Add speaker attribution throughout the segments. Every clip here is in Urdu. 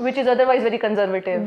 Speaker 1: Which is otherwise very conservative.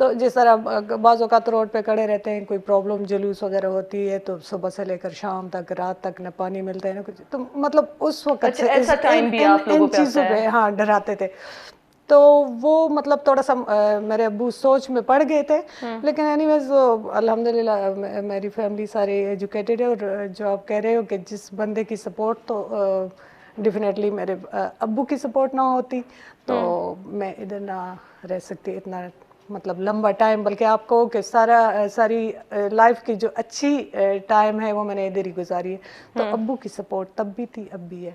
Speaker 2: تو جس طرح بعض اوقات روڈ پہ کھڑے رہتے ہیں, کوئی پرابلم جلوس وغیرہ ہوتی ہے تو صبح سے لے کر شام تک رات تک نہ پانی ملتا ہے نہ کچھ, تو مطلب اس وقت سے
Speaker 1: ایسا ٹائم بھی آپ لوگوں
Speaker 2: ان چیزوں پہ ہاں ڈراتے تھے. تو وہ مطلب تھوڑا سا میرے ابو سوچ میں پڑ گئے تھے, لیکن اینی ویز الحمدللہ میری فیملی سارے ایجوکیٹڈ ہے, اور جو آپ کہہ رہے ہو کہ جس بندے کی سپورٹ, تو ڈیفینیٹلی میرے ابو کی سپورٹ نہ ہوتی تو میں ادھر نہ رہ سکتی اتنا مطلب لمبا ٹائم, بلکہ آپ کو کہ ساری لائف کی جو اچھی ٹائم ہے وہ میں نے ادھر ہی گزاری ہے. تو ابو کی سپورٹ تب بھی تھی, اب بھی ہے.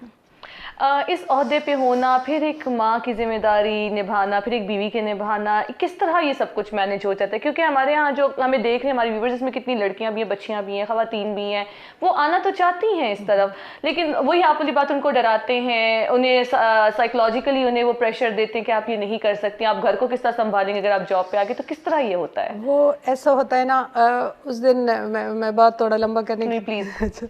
Speaker 1: اس عہدے پہ ہونا, پھر ایک ماں کی ذمہ داری نبھانا, پھر ایک بیوی کے نبھانا, کس طرح یہ سب کچھ مینیج ہو جاتا ہے؟ کیونکہ ہمارے یہاں جو ہمیں دیکھ رہے ہیں ہماری ویورز, اس میں کتنی لڑکیاں بھی ہیں, بچیاں بھی ہیں, خواتین بھی ہیں, وہ آنا تو چاہتی ہیں اس طرف, لیکن وہی آپ والی بات, ان کو ڈراتے ہیں, انہیں سائیکولوجیکلی انہیں وہ پریشر دیتے ہیں کہ آپ یہ نہیں کر سکتے, آپ گھر کو کس طرح سنبھالیں گے اگر آپ جاب پہ آ گئے, تو کس طرح یہ ہوتا ہے؟
Speaker 2: وہ ایسا ہوتا ہے نا, اس دن میں بات تھوڑا لمبا کرنے کی
Speaker 1: پلیز.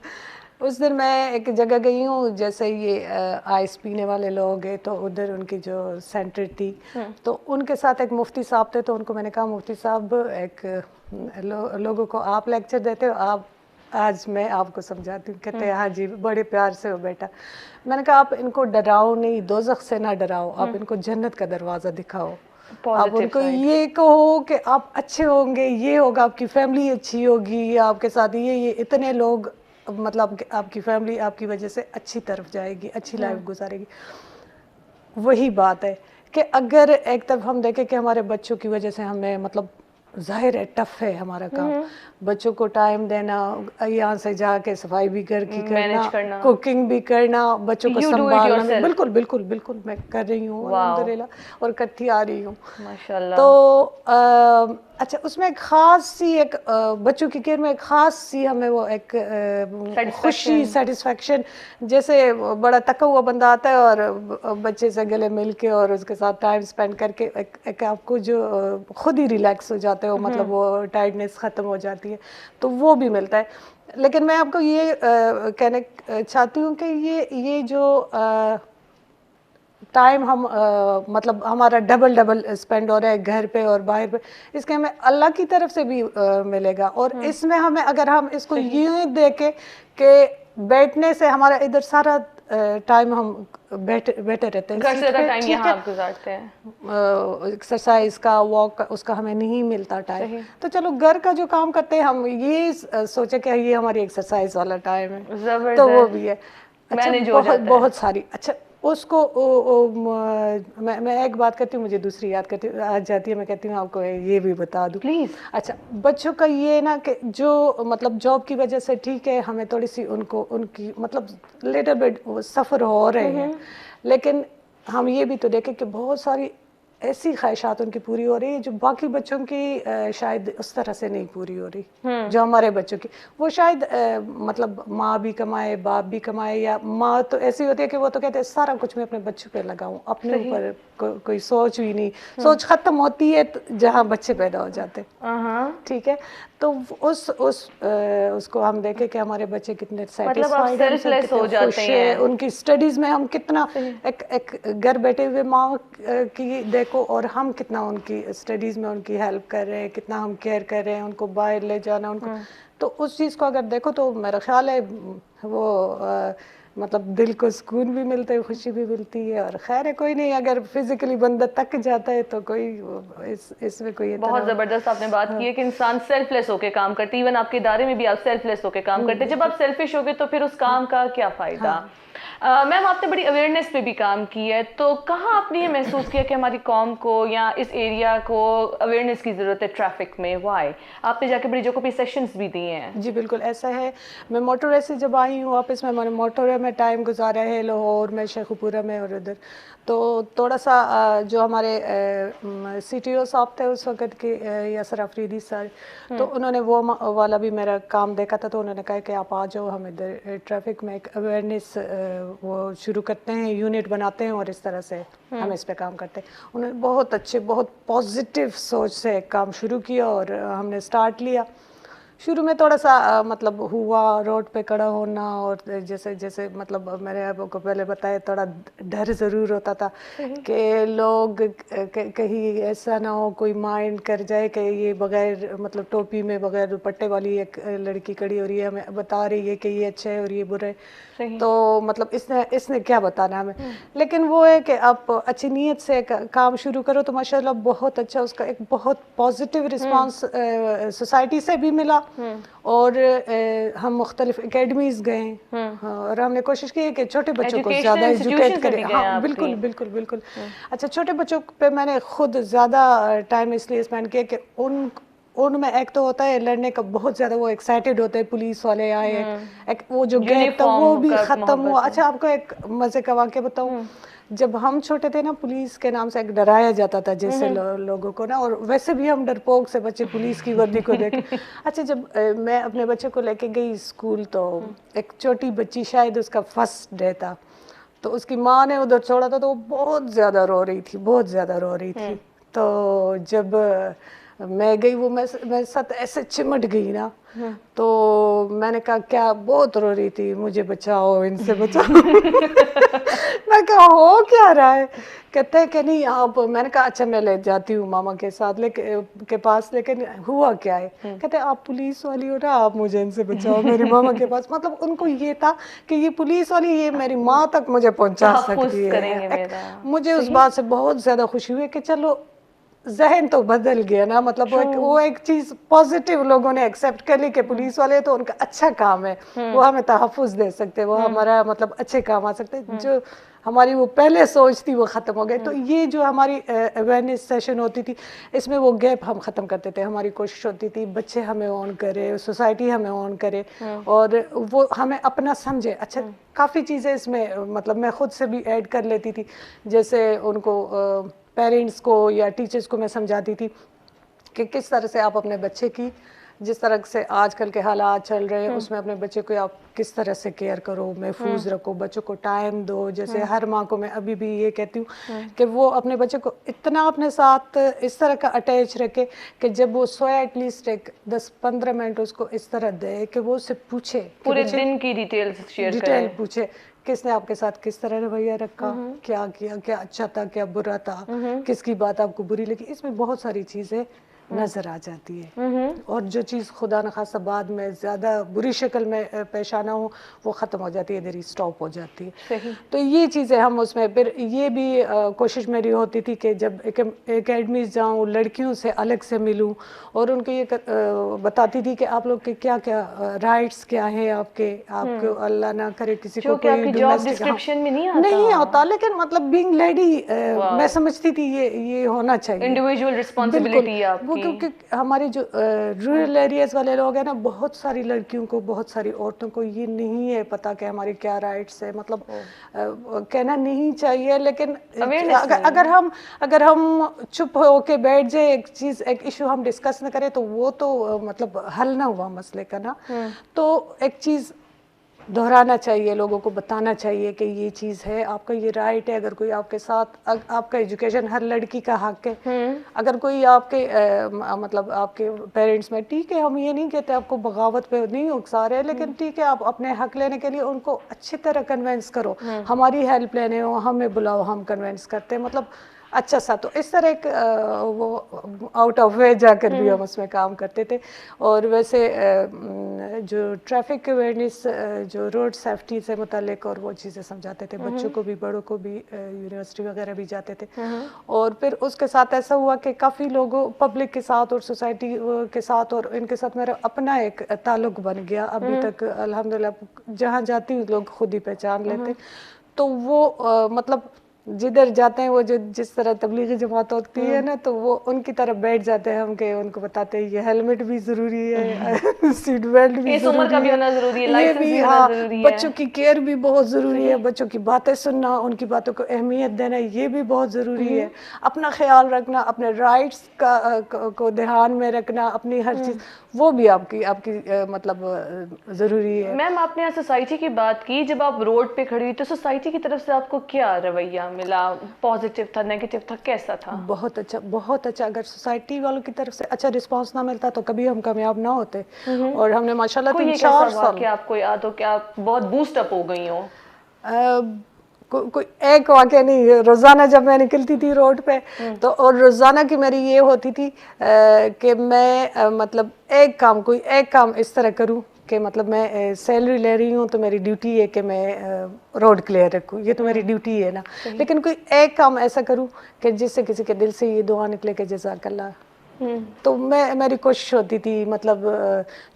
Speaker 2: اس دن میں ایک جگہ گئی ہوں, جیسے یہ آئس پینے والے لوگ ہیں, تو ادھر ان کی جو سینٹر تھی, تو ان کے ساتھ ایک مفتی صاحب تھے. تو ان کو میں نے کہا مفتی صاحب ایک لوگوں کو آپ لیکچر دیتے ہو, آپ آج میں آپ کو سمجھاتی ہوں. کہتے ہیں ہاں جی, بڑے پیار سے ہو بیٹا. میں نے کہا آپ ان کو ڈراؤ نہیں, دوزخ سے نہ ڈراؤ, آپ ان کو جنت کا دروازہ دکھاؤ. آپ ان کو یہ کہو کہ آپ اچھے ہوں گے, یہ ہوگا, آپ کی فیملی اچھی ہوگی, آپ کے ساتھ یہ اتنے لوگ, مطلب آپ کی فیملی آپ کی وجہ سے اچھی طرف جائے گی, اچھی لائف گزارے گی. وہی بات ہے کہ اگر ایک طرف ہم دیکھیں کہ ہمارے بچوں کی وجہ سے ہمیں مطلب ظاہر ہے ٹف ہے ہمارا کام, بچوں کو ٹائم دینا, یہاں سے جا کے صفائی بھی گھر کی کرنا, کوکنگ بھی کرنا, بچوں کو سنبھالنا, بالکل بالکل بالکل میں کر رہی ہوں الحمدللہ, اور کرتی آ رہی ہوں
Speaker 1: ماشاءاللہ.
Speaker 2: تو اچھا, اس میں ایک خاص سی ایک بچوں کی کیئر میں ایک خاص سی ہمیں وہ ایک خوشی, سیٹسفیکشن, جیسے بڑا تھکا ہوا بندہ آتا ہے اور بچے سے گلے مل کے اور اس کے ساتھ ٹائم اسپینڈ کر کے ایک آپ کو جو خود ہی ریلیکس ہو جاتے ہو, مطلب وہ ٹائرڈنیس ختم ہو جاتی ہے, تو وہ بھی ملتا ہے. لیکن میں آپ کو یہ کہنا چاہتی ہوں کہ یہ جو ٹائم ہم مطلب ہمارا ڈبل اسپینڈ ہو رہا ہے گھر پہ اور باہر پہ, اس کے ہمیں اللہ کی طرف سے بھی ملے گا. اور اس میں ہمیں اگر ہم اس کو یوں دیکھیں کہ بیٹھنے سے ہمارا ادھر سارا ٹائم ہم بیٹھے رہتے ہیں,
Speaker 1: گھر سے زیادہ ٹائم یہاں آپ گزارتے ہیں,
Speaker 2: ایکسرسائز کا, واک کا, اس کا ہمیں نہیں ملتا ٹائم. تو چلو گھر کا جو کام کرتے ہیں ہم یہ سوچے کہ یہ ہماری ایکسرسائز والا ٹائم ہے, تو وہ بھی ہے. اچھا بہت ساری, اچھا اس کو میں ایک بات کرتی ہوں, مجھے دوسری یاد کرتی آ جاتی ہے, میں کہتی ہوں آپ کو یہ بھی بتا دوں
Speaker 1: پلیز.
Speaker 2: اچھا, بچوں کا یہ نا کہ جو مطلب جاب کی وجہ سے ٹھیک ہے ہمیں تھوڑی سی ان کی مطلب لیٹر بٹ سفر ہو رہے ہیں, لیکن ہم یہ بھی تو دیکھیں کہ بہت ساری ایسی خواہشات ان کی پوری ہو رہی ہے جو باقی بچوں کی شاید اس طرح سے نہیں پوری ہو رہی, جو ہمارے بچوں کی. وہ شاید مطلب ماں بھی کمائے, باپ بھی کمائے, یا ماں تو ایسی ہوتی ہے کہ وہ تو کہتے ہیں سارا کچھ میں اپنے بچوں پہ لگاؤں, اپنے اوپر کوئی سوچ بھی نہیں, سوچ ختم ہوتی ہے جہاں بچے پیدا ہو جاتے, ٹھیک ہے. تو اس کو ہم دیکھیں کہ ہمارے بچے کتنے سیٹسفائیڈ ہیں, کتنے خوش ہیں, ان کی اسٹڈیز میں ہم کتنا ایک گھر بیٹھے ہوئے ماں کی دیکھو, اور ہم کتنا ان کی اسٹڈیز میں ان کی ہیلپ کر رہے ہیں, کتنا ہم کیئر کر رہے ہیں, ان کو باہر لے جانا, ان کو, تو اس چیز کو اگر دیکھو تو میرا خیال ہے وہ مطلب دل کو سکون بھی ملتا ہے, خوشی بھی ملتی ہے. اور خیر ہے, کوئی نہیں, اگر فزیکلی بندہ تک جاتا ہے تو کوئی اس میں کوئی
Speaker 1: بہت زبردست آپ نے بات کی ہے کہ انسان سیلف لیس ہو کے کام کرتے, ایون آپ کے ادارے میں بھی آپ سیلف لیس ہو کے کام کرتے. جب آپ سیلفش ہو گے تو پھر اس کام کا کیا فائدہ؟ میم آپ نے بڑی اویئرنیس پہ بھی کام کی ہے, تو کہاں آپ نے یہ محسوس کیا کہ ہماری قوم کو یا اس ایریا کو اویئرنیس کی ضرورت ہے ٹریفک میں؟ وائی آپ نے جا کے بڑی جگہوں پہ سیشنز بھی دیے ہیں.
Speaker 2: جی بالکل ایسا ہے. میں موٹر وے سے جب آئی ہوں واپس, میں موٹر وے میں ٹائم گزارا ہے لاہور میں, شیخو پورہ میں, اور ادھر تو تھوڑا سا جو ہمارے سی ٹی او صاحب تھے اس وقت کے, یاسر افریدی سر, تو انہوں نے وہ والا بھی میرا کام دیکھا تھا, تو انہوں نے کہا کہ آپ آ جاؤ, ہم ادھر ٹریفک میں ایک اویئرنیس وہ شروع کرتے ہیں, یونٹ بناتے ہیں, اور اس طرح سے ہم اس پہ کام کرتے ہیں. انہوں نے بہت اچھے, بہت پازیٹیو سوچ سے کام شروع کیا, اور ہم نے اسٹارٹ لیا. شروع میں تھوڑا سا مطلب ہوا روڈ پہ کھڑا ہونا, اور جیسے جیسے مطلب میں نے آپ کو پہلے بتایا تھوڑا ڈر ضرور ہوتا تھا کہ لوگ کہیں ایسا نہ ہو کوئی مائنڈ کر جائے کہ یہ بغیر مطلب ٹوپی میں بغیر دوپٹے والی ایک لڑکی کھڑی ہو رہی ہے, ہمیں بتا رہی ہے کہ یہ اچھا ہے اور یہ برا ہے, تو مطلب اس نے کیا بتانا ہمیں. لیکن وہ ہے کہ آپ اچھی نیت سے کام شروع کرو تو ماشاءاللہ بہت اچھا, اس کا ایک بہت پازیٹیو رسپانس سوسائٹی سے بھی ملا, اور ہم مختلف اکیڈمیز گئے, اور ہم نے کوشش کی ہے کہ چھوٹے بچوں کو زیادہ ایجوکیٹ کریں. ہاں بالکل بالکل بالکل. اچھا, چھوٹے بچوں پہ میں نے خود زیادہ ٹائم اس لیے اسپینڈ کیا کہ ان میں ایک تو ہوتا ہے لڑنے کا بہت زیادہ, وہ ایکسائٹیڈ ہوتے ہیں پولیس والے آئے, ایک وہ جو گیپ تھا وہ بھی ختم ہوا. اچھا آپ کو ایک مزے کا واقعہ بتاؤں, جب ہم چھوٹے تھے نا پولیس کے نام سے ایک ڈرایا جاتا تھا جیسے لوگوں کو نا, اور ویسے بھی ہم ڈرپوک سے بچے پولیس کی وردی کو دیکھ. اچھا جب میں اپنے بچے کو لے کے گئی اسکول تو ایک چھوٹی بچی, شاید اس کا فرسٹ ڈے تھا, تو اس کی ماں نے ادھر چھوڑا تھا تو وہ بہت زیادہ رو رہی تھی, بہت زیادہ رو رہی تھی. تو جب میں گئی وہ میں ساتھ ایسے چمٹ گئی نا, تو میں نے کہا کیا, بہت رو رہی تھی, مجھے بچاؤ, ان سے بچاؤ. میں کہا ہو کیا رہا ہے, کہتے ہیں کہ نہیں آپ, میں نے کہا اچھا میں لے جاتی ہوں ماما کے ساتھ کے پاس, لیکن ہوا کیا ہے, کہتے ہیں آپ پولیس والی ہو نا, آپ مجھے ان سے بچاؤ میری ماما کے پاس. مطلب ان کو یہ تھا کہ یہ پولیس والی یہ میری ماں تک مجھے پہنچا سکتی ہے. مجھے اس بات سے بہت زیادہ خوشی ہوئی کہ چلو ذہن تو بدل گیا نا, مطلب وہ ایک چیز پازیٹیو لوگوں نے ایکسیپٹ کر لی کہ پولیس والے تو ان کا اچھا کام ہے, وہ ہمیں تحفظ دے سکتے, وہ ہمارا مطلب اچھے کام آ سکتے. جو ہماری وہ پہلے سوچ تھی وہ ختم ہو گئی. تو یہ جو ہماری اویئرنیس سیشن ہوتی تھی اس میں وہ گیپ ہم ختم کرتے تھے. ہماری کوشش ہوتی تھی بچے ہمیں آن کرے, سوسائٹی ہمیں آن کرے, اور وہ ہمیں اپنا سمجھے. اچھا کافی چیزیں اس میں مطلب میں خود سے بھی ایڈ کر لیتی تھی, جیسے ان کو پیرنٹس کو یا ٹیچرس کو میں سمجھاتی تھی کہ کس طرح سے آپ اپنے بچے کی, جس طرح سے آج کل کے حالات چل رہے ہیں اس میں اپنے بچے کو آپ کس طرح سے کیئر کرو, محفوظ رکھو, بچوں کو ٹائم دو. جیسے ہر ماں کو میں ابھی بھی یہ کہتی ہوں کہ وہ اپنے بچے کو اتنا اپنے ساتھ اس طرح کا اٹیچ رکھے کہ جب وہ سوئے ایٹ لیسٹ ایک 10-15 منٹ اس کو اس طرح دے کہ وہ اس سے پوچھے,
Speaker 1: پورے دن کی ڈیٹیلز شیئر کرے,
Speaker 2: ڈیٹیل پوچھے کس نے آپ کے ساتھ کس طرح رویہ رکھا, کیا کیا, کیا اچھا تھا, کیا برا تھا, کس کی بات آپ کو بری لگی. اس میں بہت ساری چیزیں نظر آ جاتی ہے, اور جو چیز خدا نخواستہ بعد میں زیادہ بری شکل میں پیش آنا ہو وہ ختم ہو جاتی ہے, دیر اسٹاپ ہو جاتی ہے. تو یہ چیزیں ہم اس میں پھر یہ بھی کوشش میری ہوتی تھی کہ جب اکیڈمیز جاؤں لڑکیوں سے الگ سے ملوں, اور ان کو یہ بتاتی تھی کہ آپ لوگ کے کیا کیا رائٹس کیا ہیں آپ کے, آپ کو اللہ نہ کرے کسی کو کوئی
Speaker 1: ڈسکرپشن میں
Speaker 2: نہیں ہوتا, لیکن مطلب بینگ لیڈی میں سمجھتی تھی یہ ہونا چاہیے,
Speaker 1: انڈیویجول رسپانسبلٹی ہے آپ کی.
Speaker 2: وہ کیونکہ ہماری جو رورل ایریاز والے لوگ ہیں نا, بہت ساری لڑکیوں کو, بہت ساری عورتوں کو یہ نہیں ہے پتہ کہ ہماری کیا رائٹس ہے. مطلب کہنا نہیں چاہیے, لیکن اگر ہم چپ ہو کے بیٹھ جائے, ایک چیز ایک ایشو ہم ڈسکس نہ کریں تو وہ تو مطلب حل نہ ہوا مسئلے کا نا. تو ایک چیز دہرانا چاہیے, لوگوں کو بتانا چاہیے کہ یہ چیز ہے, آپ کا یہ رائٹ ہے. اگر کوئی آپ کے ساتھ, آپ کا ایجوکیشن ہر لڑکی کا حق ہے. اگر کوئی آپ کے مطلب آپ کے پیرنٹس میں, ٹھیک ہے ہم یہ نہیں کہتے آپ کو بغاوت پہ نہیں اکسا رہے, لیکن ٹھیک ہے آپ اپنے حق لینے کے لیے ان کو اچھی طرح کنونس کرو, ہماری ہیلپ لینے ہو ہمیں بلاؤ, ہم کنونس کرتے ہیں. مطلب اچھا سا, تو اس طرح ایک وہ آؤٹ آف وے جا کر بھی ہم اس میں کام کرتے تھے. اور ویسے جو ٹریفک اویئرنیس, جو روڈ سیفٹی سے متعلق, اور وہ چیزیں سمجھاتے تھے بچوں کو بھی, بڑوں کو بھی, یونیورسٹی وغیرہ بھی جاتے تھے. اور پھر اس کے ساتھ ایسا ہوا کہ کافی لوگوں پبلک کے ساتھ اور سوسائٹی کے ساتھ اور ان کے ساتھ میرا اپنا ایک تعلق بن گیا. ابھی تک الحمدللہ جہاں جاتی ہوں لوگ خود ہی پہچان لیتے. تو وہ مطلب جدھر جاتے ہیں وہ جس طرح تبلیغی جماعت ہوتی ہے نا, تو وہ ان کی طرف بیٹھ جاتے ہیں ہم, کہ ان کو بتاتے ہیں یہ ہیلمٹ بھی ضروری ہے, سیٹ بیلٹ بھی ضروری ہے, یہ بھی, ہاں بچوں کی کیئر بھی بہت ضروری ہے, بچوں کی باتیں سننا, ان کی باتوں کو اہمیت دینا, یہ بھی بہت ضروری ہے. اپنا خیال رکھنا, اپنے رائٹس کو دھیان میں رکھنا, اپنی ہر چیز, وہ بھی آپ کی مطلب ضروری ہے.
Speaker 1: میم آپ نے سوسائٹی کی بات کی, جب آپ روڈ پہ کھڑی ہوئی تو سوسائٹی کی طرف سے آپ کو کیا رویہ ملا؟ پازیٹیو تھا, نیگیٹو تھا, کیسا تھا؟
Speaker 2: بہت اچھا, بہت اچھا. اگر سوسائٹی والوں کی طرف سے اچھا رسپانس نہ ملتا تو کبھی ہم کامیاب نہ ہوتے. اور ہم نے ماشاءاللہ
Speaker 1: کوئی
Speaker 2: 3-4
Speaker 1: ایک ایسا
Speaker 2: سال
Speaker 1: واقعہ آپ کو یاد ہو کہ آپ بہت بوسٹ اپ ہو گئی ہوں؟
Speaker 2: کوئی ایک واقعہ نہیں. روزانہ جب میں نکلتی تھی روڈ پہ تو, اور روزانہ کی میری یہ ہوتی تھی کہ میں مطلب ایک کام اس طرح کروں کہ مطلب میں سیلری لے رہی ہوں تو میری ڈیوٹی ہے کہ میں روڈ کلیئر رکھوں, یہ تو میری ڈیوٹی ہے نا. لیکن کوئی ایک کام ایسا کروں کہ جس سے کسی کے دل سے یہ دعا نکلے کہ جزاک اللہ. تو میری کوشش ہوتی تھی مطلب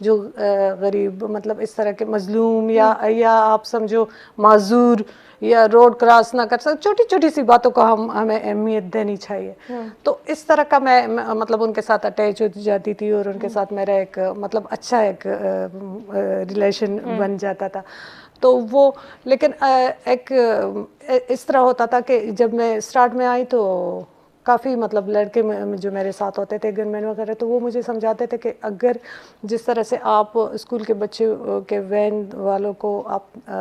Speaker 2: جو غریب مطلب اس طرح کے مظلوم یا آپ سمجھو معذور یا روڈ کراس نہ کر سکتے, چھوٹی چھوٹی سی باتوں کو ہمیں اہمیت دینی چاہیے. تو اس طرح کا میں مطلب ان کے ساتھ اٹیچ ہو جاتی تھی اور ان کے ساتھ میرا ایک مطلب اچھا ایک ریلیشن بن جاتا تھا. تو وہ لیکن ایک اس طرح ہوتا تھا کہ جب میں اسٹارٹ میں آئی تو کافی مطلب لڑکے جو میرے ساتھ ہوتے تھے گن مین وغیرہ, تو وہ مجھے سمجھاتے تھے کہ اگر جس طرح سے آپ اسکول کے بچے کے وین والوں کو آپ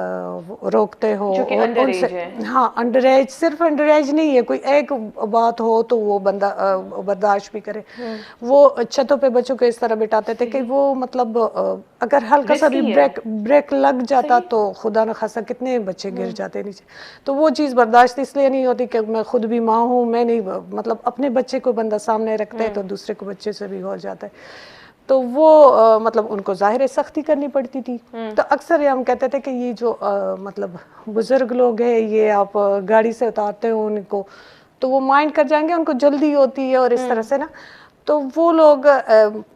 Speaker 2: روکتے ہو
Speaker 1: جو کہ
Speaker 2: اور
Speaker 1: انڈر
Speaker 2: ان سے,
Speaker 1: ایج ہے,
Speaker 2: ہاں انڈر ایج, صرف انڈر ایج نہیں ہے, کوئی ایک بات ہو تو وہ بندہ برداشت بھی کرے. وہ چھتوں پہ بچوں کو اس طرح بٹھاتے تھے کہ وہ مطلب اگر ہلکا سا بھی بریک لگ جاتا تو خدا نہ خاصا کتنے بچے گر جاتے نیچے. تو وہ چیز برداشت اس لیے نہیں ہوتی کہ میں خود بھی ماں ہوں, میں نہیں مطلب اپنے بچے کو بندہ سامنے رکھتا ہے تو دوسرے کو بچے سے بھی ہو جاتا ہے. تو وہ مطلب ان کو ظاہر سختی کرنی پڑتی تھی. تو اکثر ہم کہتے تھے کہ یہ جو مطلب بزرگ لوگ ہیں یہ آپ گاڑی سے اتارتے ہو ان کو تو وہ مائنڈ کر جائیں گے, ان کو جلدی ہوتی ہے اور اس طرح سے نا. تو وہ لوگ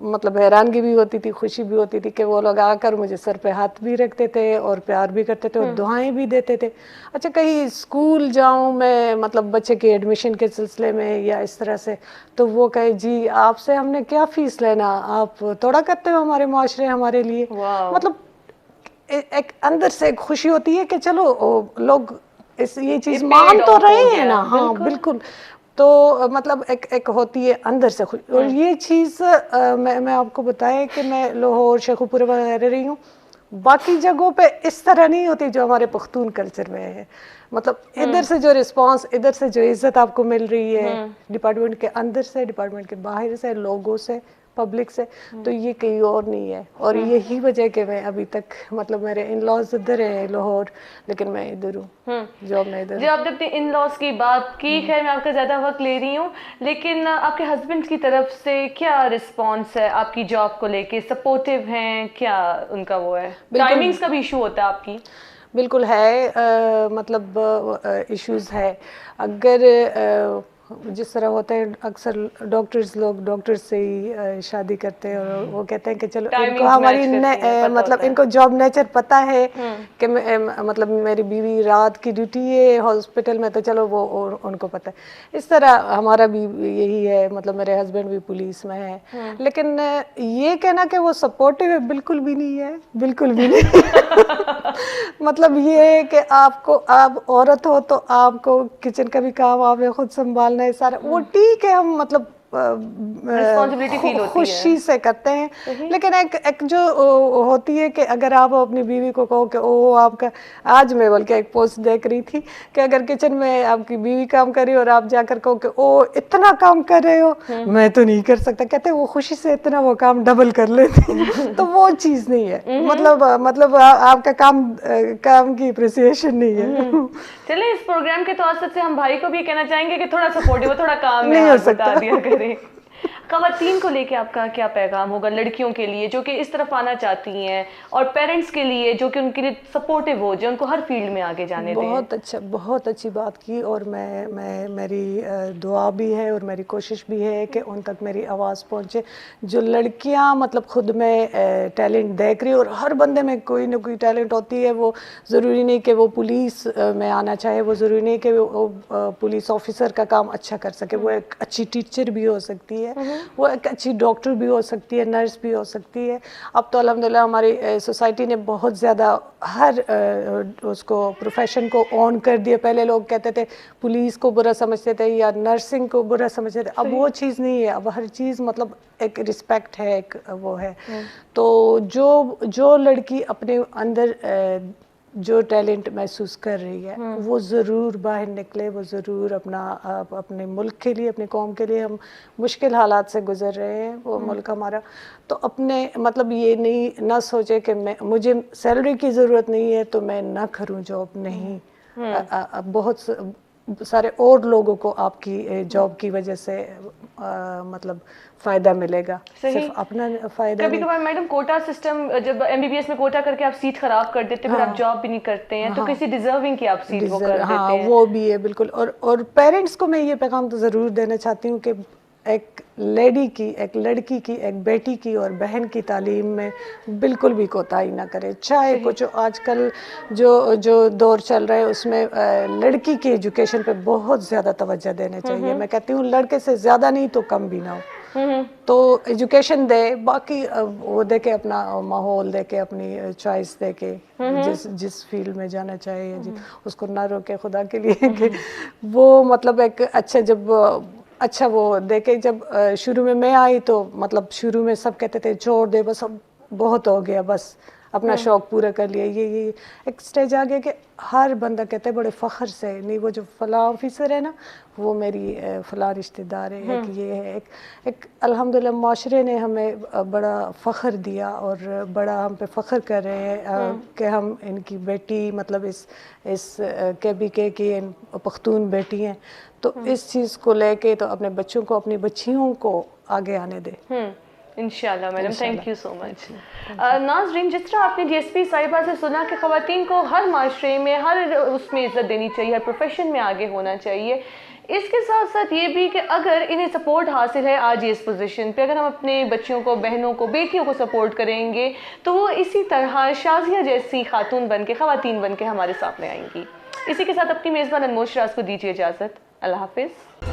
Speaker 2: مطلب حیرانگی بھی ہوتی تھی, خوشی بھی ہوتی تھی کہ وہ لوگ آ کر مجھے سر پہ ہاتھ بھی رکھتے تھے اور پیار بھی کرتے تھے اور دعائیں بھی دیتے تھے. اچھا کہیں اسکول جاؤں میں مطلب بچے کے ایڈمیشن کے سلسلے میں یا اس طرح سے, تو وہ کہے جی آپ سے ہم نے کیا فیس لینا, آپ تھوڑا کرتے ہو ہمارے معاشرے ہمارے لیے. مطلب ایک اندر سے ایک خوشی ہوتی ہے کہ چلو لوگ یہ چیز مان تو رہے ہیں نا. ہاں بالکل. تو مطلب ایک ہوتی ہے اندر سے خوشی. اور یہ چیز میں آپ کو بتایا کہ میں لاہور شیخو پورہ وغیرہ رہی ہوں, باقی جگہوں پہ اس طرح نہیں ہوتی جو ہمارے پختون کلچر میں ہے. مطلب ادھر سے جو رسپانس, ادھر سے جو عزت آپ کو مل رہی ہے ڈپارٹمنٹ کے اندر سے, ڈپارٹمنٹ کے باہر سے, لوگوں سے, پبلک سے, تو یہ کہیں اور نہیں ہے. اور یہی وجہ کہ میں ابھی تک مطلب میرے ان لاز ادھر ہیں لاہور لیکن میں ادھر ہوں, جاب میں ادھر.
Speaker 1: جب آپ نے اپنے ان لاز کی بات کی, خیر میں آپ کا زیادہ وقت لے رہی ہوں, لیکن آپ کے ہسبینڈ کی طرف سے کیا رسپانس ہے آپ کی جاب کو لے کے؟ سپورٹیو ہیں کیا ان کا وہ ہے؟ ٹائمنگز کا بھی ایشو ہوتا ہے آپ کی؟
Speaker 2: بالکل ہے, مطلب ایشوز ہے. اگر جس طرح ہوتے ہیں اکثر ڈاکٹرز لوگ ڈاکٹر سے ہی شادی کرتے ہیں اور وہ کہتے ہیں کہ چلو ان کو ہماری مطلب ان کو جاب نیچر پتہ ہے کہ مطلب میری بیوی رات کی ڈیوٹی ہے ہاسپٹل میں, تو چلو وہ ان کو پتہ ہے. اس طرح ہمارا بھی یہی ہے, مطلب میرے ہسبینڈ بھی پولیس میں ہے. لیکن یہ کہنا کہ وہ سپورٹیو ہے بالکل بھی نہیں ہے, بالکل بھی نہیں. مطلب یہ ہے کہ آپ عورت ہو تو آپ کو کچن کا بھی کام آپ نے خود سنبھالنا ہے سارا, وہ ٹھیک ہے ہم مطلب خوشی سے کرتے ہیں. لیکن ایک جو ہوتی ہے کہ اگر آپ اپنی بیوی کو کہو کہ او آپ کا, آج میں بلکہ ایک پوسٹ دیکھ رہی تھی کہ اگر کچن میں آپ کی بیوی کام کر رہی اور آپ جا کر کہو کہ او اتنا کام کر رہے ہو, میں تو نہیں کر سکتا, کہتے وہ خوشی سے اتنا وہ کام ڈبل کر لیتے. تو وہ چیز نہیں ہے, مطلب آپ کا کام کی اپریسیشن نہیں ہے.
Speaker 1: چلیں اس پروگرام کے توسط سے ہم بھائی کو بھی کہنا چاہیں گے کہ تھوڑا سپورٹیو, تھوڑا کام میں ہاتھ بتا دیا کریں. خواتین کو لے کے آپ کا کیا پیغام ہوگا, لڑکیوں کے لیے جو کہ اس طرف آنا چاہتی ہیں, اور پیرنٹس کے لیے جو کہ ان کے لیے سپورٹیو ہو, جو ان کو ہر فیلڈ میں آگے جانے دیں؟
Speaker 2: بہت اچھا, بہت اچھی بات کی. اور میری دعا بھی ہے اور میری کوشش بھی ہے کہ ان تک میری آواز پہنچے. جو لڑکیاں مطلب خود میں ٹیلنٹ دیکھ رہی, اور ہر بندے میں کوئی نہ کوئی ٹیلنٹ ہوتی ہے, وہ ضروری نہیں کہ وہ پولیس میں آنا چاہے, وہ ضروری نہیں کہ وہ پولیس آفیسر کا کام اچھا کر سکے, وہ ایک اچھی ٹیچر بھی ہو سکتی ہے, وہ ایک اچھی ڈاکٹر بھی ہو سکتی ہے, نرس بھی ہو سکتی ہے. اب تو الحمدللہ ہماری سوسائٹی نے بہت زیادہ ہر اس کو پروفیشن کو آن کر دیا. پہلے لوگ کہتے تھے پولیس کو برا سمجھتے تھے یا نرسنگ کو برا سمجھتے تھے, اب وہ چیز نہیں ہے. اب ہر چیز مطلب ایک رسپیکٹ ہے, ایک وہ ہے. تو جو لڑکی اپنے اندر جو ٹیلنٹ محسوس کر رہی ہے وہ ضرور باہر نکلے, وہ ضرور اپنے ملک کے لیے, اپنے قوم کے لیے. ہم مشکل حالات سے گزر رہے ہیں, وہ ملک ہمارا, تو اپنے مطلب یہ نہیں نہ سوچے کہ مجھے سیلری کی ضرورت نہیں ہے تو میں نہ کروں جاب. نہیں, بہت سارے اور لوگوں کو آپ کی جاب کی وجہ سے مطلب فائدہ ملے گا, صرف اپنا فائدہ
Speaker 1: کبھی
Speaker 2: نہیں.
Speaker 1: کبھار میڈم کوٹا سسٹم, جب ایم بی بی ایس میں کوٹا کر کے آپ سیٹ خراب کر دیتے, پھر آپ جاب بھی نہیں کرتے ہیں, تو کسی ڈیزرونگ کی آپ سیٹ وہ کر دیتے ہیں.
Speaker 2: ہاں وہ بھی ہے بالکل. اور پیرنٹس کو میں یہ پیغام تو ضرور دینا چاہتی ہوں کہ ایک لیڈی کی, ایک لڑکی کی, ایک بیٹی کی اور بہن کی تعلیم میں بالکل بھی کوتاہی نہ کرے. چاہے کچھ آج کل جو دور چل رہا ہے اس میں لڑکی کی ایجوکیشن پہ بہت زیادہ توجہ دینے چاہیے. میں کہتی ہوں لڑکے سے زیادہ نہیں تو کم بھی نہ ہو, تو ایجوکیشن دے, باقی وہ دے کے اپنا ماحول دے کے, اپنی چوائس دے کے, جس فیلڈ میں جانا چاہے اس کو نہ روکے خدا کے لیے کہ وہ مطلب ایک اچھا وہ دیکھے. جب شروع میں آئی تو مطلب شروع میں سب کہتے تھے چھوڑ دے بس, اب بہت ہو گیا, بس اپنا شوق پورا کر لیا. یہ ایک سٹیج آ گیا کہ ہر بندہ کہتا ہے بڑے فخر سے, نہیں وہ جو فلاں آفیسر ہے نا وہ میری فلاں رشتہ دار ہے, ایک یہ ہے, ایک الحمدللہ معاشرے نے ہمیں بڑا فخر دیا اور بڑا ہم پہ فخر کر رہے ہیں کہ ہم ان کی بیٹی مطلب اس KPK کی پختون بیٹی ہیں. تو اس چیز کو لے کے تو اپنے بچوں کو, اپنی بچیوں کو آگے آنے دے.
Speaker 1: انشاءاللہ میڈم, تھینک یو سو مچ. ناظرین, جس طرح آپ نے ڈی ایس پی صاحبہ سے سنا کہ خواتین کو ہر معاشرے میں, ہر اس میں عزت دینی چاہیے, ہر پروفیشن میں آگے ہونا چاہیے, اس کے ساتھ ساتھ یہ بھی کہ اگر انہیں سپورٹ حاصل ہے آج اس پوزیشن پہ, اگر ہم اپنے بچوں کو, بہنوں کو, بیٹیوں کو سپورٹ کریں گے تو وہ اسی طرح شازیہ جیسی خاتون بن کے, خواتین بن کے ہمارے سامنے آئیں گی. اسی کے ساتھ اپنی میزبان انمول شراز کو دیجیے اجازت. اللہ حافظ.